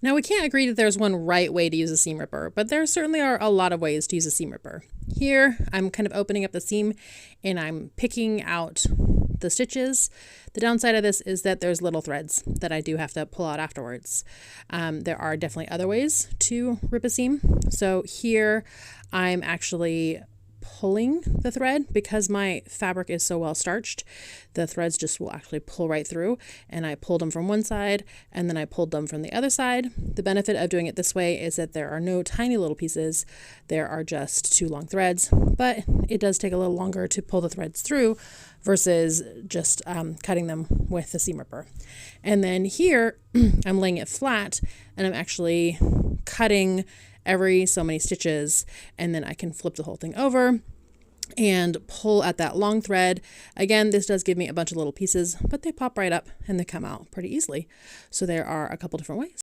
Now we can't agree that there's one right way to use a seam ripper, but there certainly are a lot of ways to use a seam ripper. Here, I'm kind of opening up the seam and I'm picking out the stitches. The downside of this is that there's little threads that I do have to pull out afterwards. There are definitely other ways to rip a seam. So here I'm actually pulling the thread because my fabric is so well starched. The threads just will actually pull right through, and I pulled them from one side and then I pulled them from the other side. The benefit of doing it this way is that there are no tiny little pieces. There are just two long threads, but it does take a little longer to pull the threads through versus just cutting them with the seam ripper. And then here I'm laying it flat and I'm actually cutting every so many stitches, and then I can flip the whole thing over and pull at that long thread. Again, this does give me a bunch of little pieces, but they pop right up and they come out pretty easily. So there are a couple different ways.